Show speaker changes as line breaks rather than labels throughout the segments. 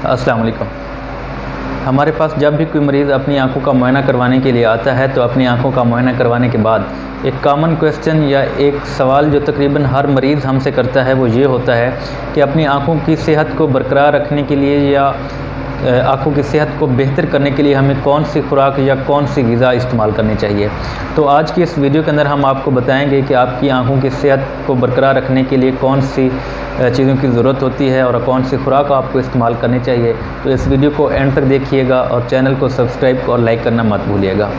अस्सलाम वालेकुम। हमारे पास जब भी कोई मरीज़ अपनी आंखों का मुआयना करवाने के लिए आता है तो अपनी आंखों का मुआयना करवाने के बाद एक कॉमन क्वेश्चन या एक सवाल जो तकरीबन हर मरीज़ हमसे करता है वो ये होता है कि अपनी आंखों की सेहत को बरकरार रखने के लिए या आँखों की सेहत को बेहतर करने के लिए हमें कौन सी खुराक या कौन सी ग़िज़ा इस्तेमाल करनी चाहिए। तो आज की इस वीडियो के अंदर हम आपको बताएंगे कि आपकी आँखों की सेहत को बरकरार रखने के लिए कौन सी चीज़ों की ज़रूरत होती है और कौन सी खुराक आपको इस्तेमाल करनी चाहिए। तो इस वीडियो को एंड तक देखिएगा और चैनल को सब्सक्राइब और लाइक करना मत भूलिएगा।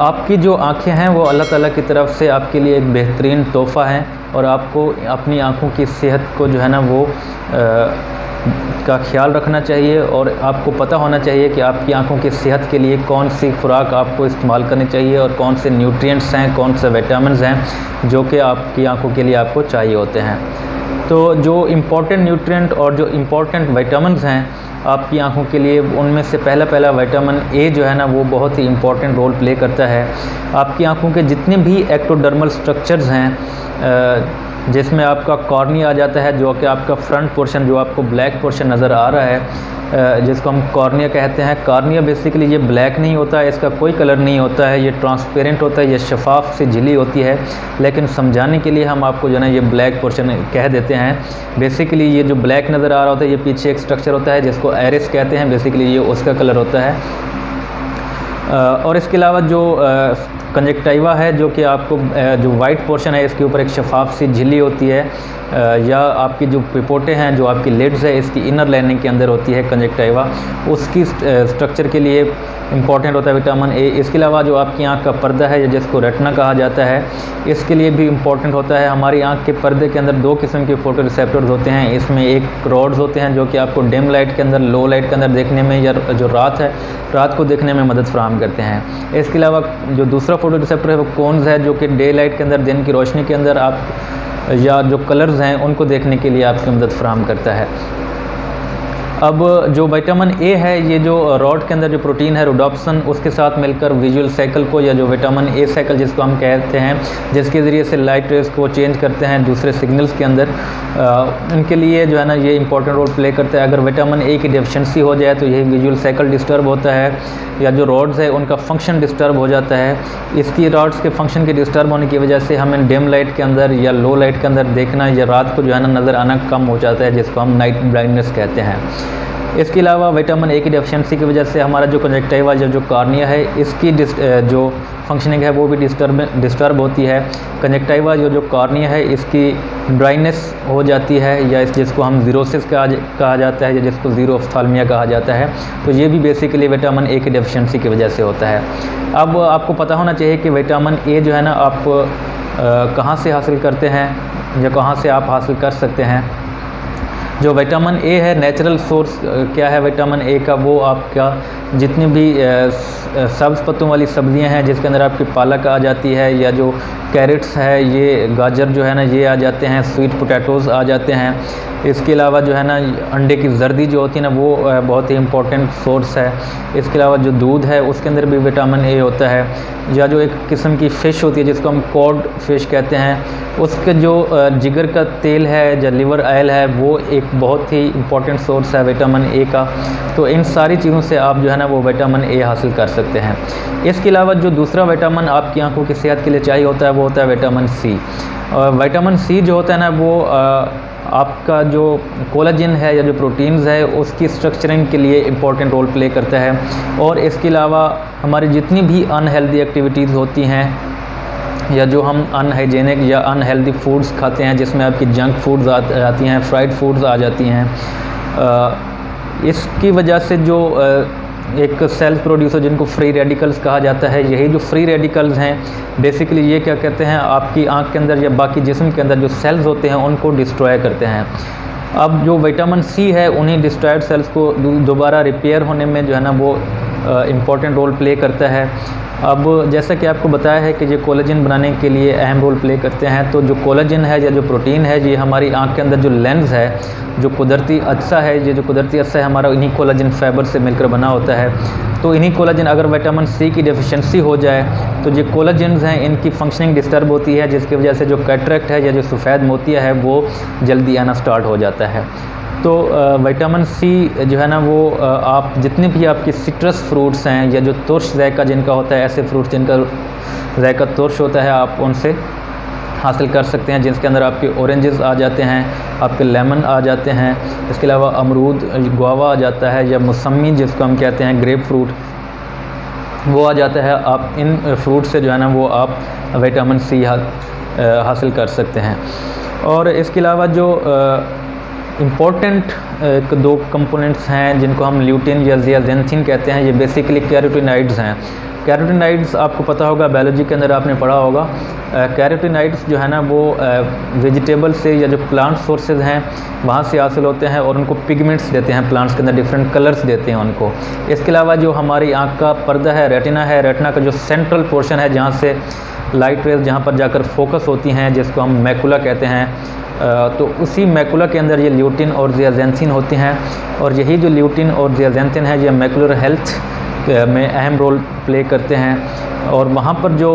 आपकी जो आँखें हैं वो अल्लाह ताला की तरफ से आपके लिए एक बेहतरीन तोहफ़ा है और आपको अपनी आँखों की सेहत को जो है ना वो का ख्याल रखना चाहिए और आपको पता होना चाहिए कि आपकी आंखों की सेहत के लिए कौन सी खुराक आपको इस्तेमाल करनी चाहिए और कौन से न्यूट्रिएंट्स हैं, कौन से विटामिन्स हैं जो कि आपकी आंखों के लिए आपको चाहिए होते हैं। तो जो इम्पोर्टेंट न्यूट्रिएंट और जो इम्पोर्टेंट विटामिन्स हैं आपकी आंखों के लिए, उनमें से पहला विटामिन ए जो है ना वो बहुत ही इम्पोर्टेंट रोल प्ले करता है। आपकी आंखों के जितने भी एक्टोडर्मल स्ट्रक्चर्स हैं जिसमें आपका कॉर्निया आ जाता है, जो कि आपका फ्रंट पोर्शन जो आपको ब्लैक पोर्शन नज़र आ रहा है जिसको हम कॉर्निया कहते हैं। कॉर्निया बेसिकली ये ब्लैक नहीं होता है, इसका कोई कलर नहीं होता है, ये ट्रांसपेरेंट होता है, ये शफाफ सी झिल्ली होती है, लेकिन समझाने के लिए हम आपको जो है ना ये ब्लैक पोर्शन कह देते हैं। बेसिकली ये जो ब्लैक नज़र आ रहा होता है ये पीछे एक स्ट्रक्चर होता है जिसको आइरिस कहते हैं, बेसिकली ये उसका कलर होता है। और इसके अलावा जो कंजक्टिवा है जो कि आपको जो वाइट पोर्शन है इसके ऊपर एक शफाफ सी झिल्ली होती है, या आपकी जो पिपोटे हैं जो आपकी लिड्स है इसकी इनर लाइनिंग के अंदर होती है कंजक्टिवा, उसकी स्ट्रक्चर के लिए इम्पॉर्टेंट होता है विटामिन ए। इसके अलावा जो आपकी आंख का पर्दा है जिसको रेटिना कहा जाता है, इसके लिए भी इम्पॉर्टेंट होता है। हमारी आंख के पर्दे के अंदर दो किस्म के फोटो रिसेप्टर्स होते हैं, इसमें एक रॉड्स होते हैं जो कि आपको डिम लाइट के अंदर, लो लाइट के अंदर देखने में या जो रात को देखने में मदद फराहम करते हैं। इसके अलावा जो दूसरा फोटो रिसेप्टर है वो कोन्स है जो कि डे लाइट के अंदर, दिन की रोशनी के अंदर आप या जो कलर्स हैं उनको देखने के लिए आपकी मदद फराहम करता है। अब जो विटामिन ए है ये जो रॉड के अंदर जो प्रोटीन है रोडोप्सिन, उसके साथ मिलकर विजुअल साइकिल को या जो विटामिन ए साइकिल जिसको हम कहते हैं, जिसके ज़रिए से लाइट रेज को चेंज करते हैं दूसरे सिग्नल्स के अंदर, उनके लिए जो है ना ये इंपॉर्टेंट रोल प्ले करता है। अगर विटामिन ए की डेफिशिएंसी हो जाए तो यही विजुअल साइकिल डिस्टर्ब होता है या जो रॉड्स है उनका फंक्शन डिस्टर्ब हो जाता है। इसकी रॉड्स के फंक्शन के डिस्टर्ब होने की वजह से हमें डिम लाइट के अंदर या लो लाइट के अंदर देखना या रात को जो है ना नज़र आना कम हो जाता है, जिसको हम नाइट ब्लाइंडनेस कहते हैं। इसके अलावा विटामिन ए की डेफिशिएंसी की वजह से हमारा जो कंजक्टिवा या जो कॉर्निया है इसकी जो फंक्शनिंग है वो भी डिस्टर्ब होती है। कंजक्टिवा जो कॉर्निया है इसकी ड्राइनेस हो जाती है या जिसको हम ज़ीरोसिस कहा जाता है या जिसको ज़ीरो ऑफ्थाल्मिया कहा जाता है। तो ये भी बेसिकली विटामिन ए की डेफिशिएंसी की वजह से होता है। अब आपको पता होना चाहिए कि विटामिन ए जो है ना आप कहाँ से हासिल करते हैं या कहाँ से आप हासिल कर सकते हैं। जो विटामिन ए है नेचुरल सोर्स क्या है विटामिन ए का, वो आपका जितनी भी सब्ज़ पत्तों वाली सब्ज़ियां हैं जिसके अंदर आपकी पालक आ जाती है या जो कैरेट्स है, ये गाजर जो है ना ये आ जाते हैं, स्वीट पोटैटोज़ आ जाते हैं। इसके अलावा जो है ना अंडे की जर्दी जो होती है ना वो बहुत ही इम्पोर्टेंट सोर्स है। इसके अलावा जो दूध है उसके अंदर भी विटामिन ए होता है, या जो एक किस्म की फ़िश होती है जिसको हम कॉड फिश कहते हैं, उसके जो जिगर का तेल है या लिवर ऑयल है वो एक बहुत ही इम्पोर्टेंट सोर्स है विटामिन ए का। तो इन सारी चीज़ों से आप जो है ना वो विटामिन ए हासिल कर सकते हैं। इसके अलावा जो दूसरा विटामिन आपकी आंखों की सेहत के लिए चाहिए होता है वो होता है विटामिन सी। विटामिन सी जो होता है ना वो आपका जो कोलाजन है या जो प्रोटीन्स है उसकी स्ट्रक्चरिंग के लिए इम्पोर्टेंट रोल प्ले करता है। और इसके अलावा हमारी जितनी भी अनहेल्दी एक्टिविटीज़ होती हैं या जो हम अनहाइजेनिक या अनहेल्दी फूड्स खाते हैं जिसमें आपकी जंक फूड्स आती हैं, फ्राइड फूड्स आ जाती हैं, इसकी वजह से जो एक सेल्स प्रोड्यूसर जिनको फ्री रेडिकल्स कहा जाता है, यही जो फ्री रेडिकल्स हैं बेसिकली ये क्या कहते हैं आपकी आंख के अंदर या बाकी जिस्म के अंदर जो सेल्स होते हैं उनको डिस्ट्रॉय करते हैं। अब जो विटामिन सी है उन्हीं डिस्ट्रॉयड सेल्स को दोबारा रिपेयर होने में जो है ना वो इम्पॉर्टेंट रोल प्ले करता है। अब जैसा कि आपको बताया है कि ये कोलेजन बनाने के लिए अहम रोल प्ले करते हैं। तो जो कोलेजन है या जो प्रोटीन है ये हमारी आंख के अंदर जो लेंस है, जो कुदरती अज्जा है, ये जो कुदरती अज्जा है हमारा इन्हीं कोलेजन फाइबर से मिलकर बना होता है। तो इन्हीं कोलेजन अगर विटामिन सी की डेफिशिएंसी हो जाए तो ये कोलेजन्स हैं इनकी फंक्शनिंग डिस्टर्ब होती है, जिसकी वजह से जो कैटरेक्ट है या जो सफ़ेद मोतिया है वो जल्दी आना स्टार्ट हो जाता है। तो विटामिन सी जो है ना वो आप जितने भी आपके सिट्रस फ्रूट्स हैं या जो तुर्श जायका जिनका होता है, ऐसे फ्रूट्स जिनका जायका तुर्श होता है, आप उनसे हासिल कर सकते हैं, जिसके अंदर आपके ऑरेंजेस आ जाते हैं, आपके लेमन आ जाते हैं, इसके अलावा अमरूद गुआवा आ जाता है या मौसमी जिसको हम कहते हैं ग्रेप फ्रूट, वो आ जाता है। आप इन फ्रूट से जो है ना वो आप विटामिन सी हासिल कर सकते हैं। और इसके अलावा जो इम्पोर्टेंट दो कंपोनेंट्स हैं जिनको हम ल्यूटिन या ज़ियाज़ेंथिन कहते हैं, ये बेसिकली कैरोटीनॉइड्स हैं। कैरोटीनॉइड्स आपको पता होगा, बायोलॉजी के अंदर आपने पढ़ा होगा, कैरोटीनॉइड्स जो है ना वो वेजिटेबल से या जो प्लांट सोर्सेज हैं वहाँ से हासिल होते हैं और उनको पिगमेंट्स देते हैं, प्लांट्स के अंदर डिफरेंट कलर्स देते हैं उनको। इसके अलावा जो हमारी आँख का पर्दा है, रेटिना है, रेटिना का जो सेंट्रल पोर्शन है जहाँ से लाइट रेज जहाँ पर जाकर फोकस होती हैं, जिसको हम मैकुला कहते हैं, तो उसी मैकुला के अंदर ये ल्यूटिन और ज़ियाज़ेंथिन होती हैं। और यही जो ल्यूटिन और ज़ियाज़ेंथिन है ये मैकुलर हेल्थ में अहम रोल प्ले करते हैं। और वहाँ पर जो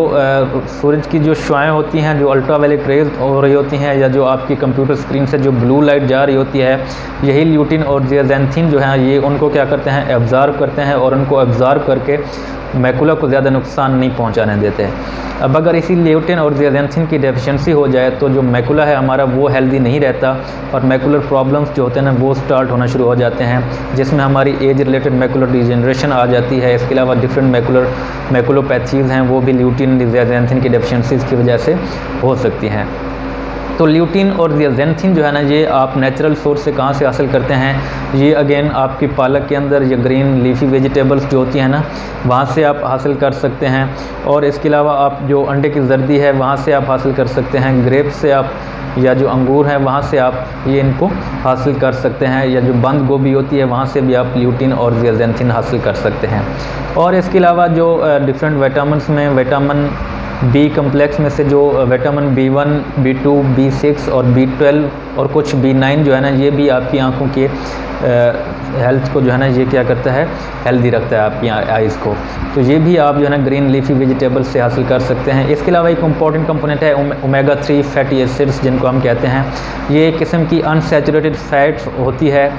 सूरज की जो शुआएँ होती हैं, जो अल्ट्रावायलेट रेज हो रही होती हैं, या जो आपकी कंप्यूटर स्क्रीन से जो ब्लू लाइट जा रही होती है, यही ल्यूटिन और ज़ियाज़ेंथिन जो है ये उनको क्या करते हैं, एब्ज़ॉर्ब करते हैं और उनको एब्ज़ॉर्ब करके मैकुला को ज़्यादा नुकसान नहीं पहुंचाने देते। अब अगर इसी ल्यूटिन और ज़ियाज़ेंथिन की डेफिशिएंसी हो जाए तो जो मैकुला है हमारा वो हेल्दी नहीं रहता और मैकुलर प्रॉब्लम्स जो होते हैं ना वो स्टार्ट होना शुरू हो जाते हैं, जिसमें हमारी एज रिलेटेड मैकुलर डिजेनरेशन आ जाती है। इसके अलावा डिफरेंट मैकुलोपैथीज़ हैं वो भी ल्यूटिन ज़ियाज़ेंथिन की डेफिशिएंसीज़ की वजह से हो सकती हैं। तो ल्यूटिन और ज़ियाज़ेंथिन जो है ना ये आप नेचुरल सोर्स से कहाँ से हासिल करते हैं, ये अगेन आपकी पालक के अंदर या ग्रीन लीफी वेजिटेबल्स जो होती हैं ना वहाँ से आप हासिल कर सकते हैं। और इसके अलावा आप जो अंडे की जर्दी है वहाँ से आप हासिल कर सकते हैं, ग्रेप से आप या जो अंगूर है वहाँ से आप ये इनको हासिल कर सकते हैं, या जो बंद गोभी होती है वहाँ से भी आप ल्यूटिन और ज़ियाज़ेंथिन हासिल कर सकते हैं। और इसके अलावा जो डिफरेंट विटामिन्स में विटामिन बी कम्प्लेक्स में से जो विटामिन B1, B2, B6 और B12 और कुछ B9 जो है ना ये भी आपकी आँखों के हेल्थ को जो है ना ये क्या करता है, हेल्दी रखता है आपकी आइज़ को। तो ये भी आप जो है ना ग्रीन लीफी वेजिटेबल्स से हासिल कर सकते हैं। इसके अलावा एक इम्पॉर्टेंट कंपोनेंट है ओमेगा 3 फैटी एसिड्स जिनको हम कहते हैं। ये एक किस्म की अनसैचुरेटेड फैट होती है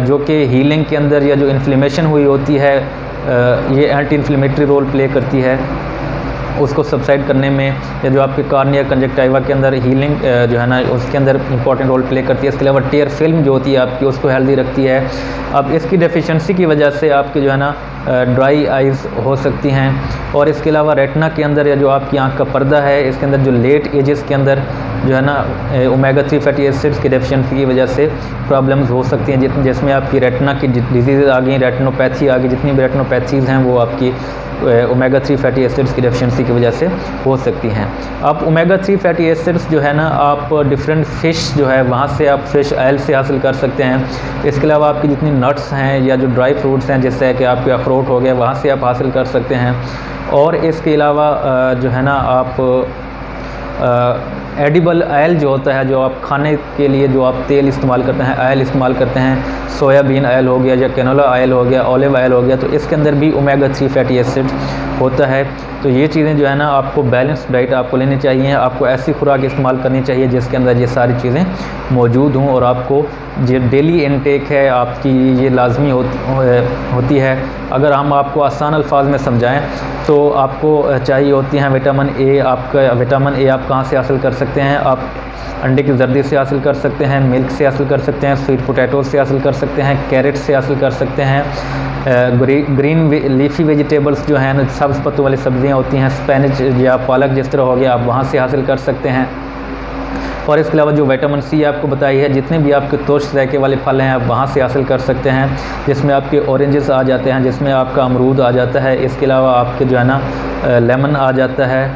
जो कि हीलिंग के अंदर या जो इन्फ्लेमेशन हुई होती है ये एंटी इन्फ्लेमेटरी रोल प्ले करती है, उसको सबसाइड करने में, या जो आपके कार्निया कंजक्टिवा के अंदर हीलिंग जो है ना उसके अंदर इंपॉर्टेंट रोल प्ले करती है। इसके अलावा टेयर फिल्म जो होती है आपकी उसको हेल्दी रखती है। अब इसकी डेफिशिएंसी की वजह से आपकी जो है ना ड्राई आइज़ हो सकती हैं। और इसके अलावा रेटिना के अंदर या जो आपकी आंख का पर्दा है इसके अंदर जो लेट एजेस के अंदर जो है ना ओमेगा 3 फैटी एसिड्स की डेफिशिएंसी की वजह से प्रॉब्लम्स हो सकती हैं, जिसमें आपकी रेटिना की डिजीज़ आ गई, रेटिनोपैथी आ गई, जितनी भी रेटिनोपैथीज़ हैं वो आपकी ओमेगा 3 फैटी एसिड्स की डेफिशिएंसी की वजह से हो सकती हैं। अब ओमेगा 3 फैटी एसिड्स जो है ना आप डिफरेंट फ़िश जो है वहाँ से आप फ़िश ऑयल से हासिल कर सकते हैं। इसके अलावा आपकी जितनी नट्स हैं या जो ड्राई फ्रूट्स हैं जैसे कि आपके अखरोट हो गया वहाँ से आप हासिल कर सकते हैं। और इसके अलावा जो है ना आप एडिबल ऑयल जो होता है, जो आप खाने के लिए जो आप तेल इस्तेमाल करते हैं, ऑयल इस्तेमाल करते हैं, सोयाबीन ऑयल हो गया या कैनोला ऑयल हो गया, ऑलिव ऑयल हो गया, तो इसके अंदर भी ओमेगा 3 फैटी एसिड होता है। तो ये चीज़ें जो है ना आपको बैलेंस डाइट आपको लेनी चाहिए, आपको ऐसी खुराक इस्तेमाल करनी चाहिए जिसके अंदर ये सारी चीज़ें मौजूद हों, और आपको जो डेली इनटेक है आपकी ये लाजमी होती है। अगर हम आपको आसान अल्फाज में समझाएं तो आपको चाहिए होती हैं विटामिन ए। आपका विटामिन ए आप कहाँ से हासिल कर सकते हैं, आप अंडे की जर्दी से हासिल कर सकते हैं, मिल्क से हासिल कर सकते हैं, स्वीट पोटैटो से हासिल कर सकते हैं, कैरेट से हासिल कर सकते हैं, ग्रीन लीफी वेजिटेबल्स जो हैं सब्ज़ पत्तों वाली सब्जियां होती हैं, स्पेनिच या पालक जिस तरह हो गया आप वहाँ से हासिल कर सकते हैं। और इसके अलावा जो विटामिन सी आपको बताई है, जितने भी आपके तुर्श जायके वाले फल हैं आप वहाँ से हासिल कर सकते हैं, जिसमें आपके ऑरेंजेस आ जाते हैं, जिसमें आपका अमरूद आ जाता है, इसके अलावा आपके जो है ना लेमन आ जाता है,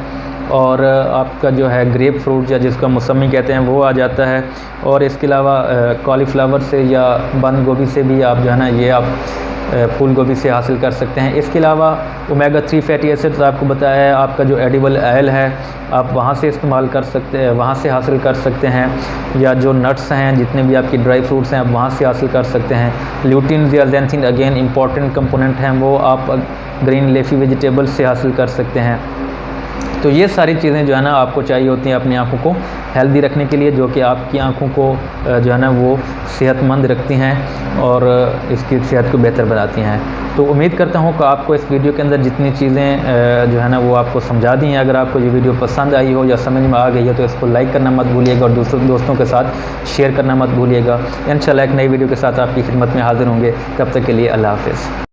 और आपका जो है ग्रेप फ्रूट या जिसको मौसमी कहते हैं वो आ जाता है। और इसके अलावा कॉलीफ्लावर से या बंद गोभी से भी आप जो है ना ये आप फूल गोभी से हासिल कर सकते हैं। इसके अलावा ओमेगा 3 फैटी एसिड्स आपको बताया है, आपका जो एडिबल ऑयल है आप वहाँ से इस्तेमाल कर सकते हैं, वहाँ से हासिल कर सकते हैं, या जो नट्स हैं जितने भी आपकी ड्राई फ्रूट्स हैं आप वहाँ से हासिल कर सकते हैं। ल्यूटिन ज़ियाज़ेंथिन अगेन इंपॉर्टेंट कंपोनेंट हैं, वो आप ग्रीन लीफी वेजिटेबल्स से हासिल कर सकते हैं। तो ये सारी चीज़ें जो है ना आपको चाहिए होती हैं अपनी आँखों को हेल्दी रखने के लिए, जो कि आपकी आँखों को जो है ना वो सेहतमंद रखती हैं और इसकी सेहत को बेहतर बनाती हैं। तो उम्मीद करता हूँ कि आपको इस वीडियो के अंदर जितनी चीज़ें जो है ना वो आपको समझा दी हैं। अगर आपको ये वीडियो पसंद आई हो या समझ में आ गई हो तो इसको लाइक करना मत भूलिएगा और दूसरों दोस्तों के साथ शेयर करना मत भूलिएगा। इंशाल्लाह एक नई वीडियो के साथ आपकी खिदमत में हाज़िर होंगे। तब तक के लिए अल्लाह हाफ़िज़।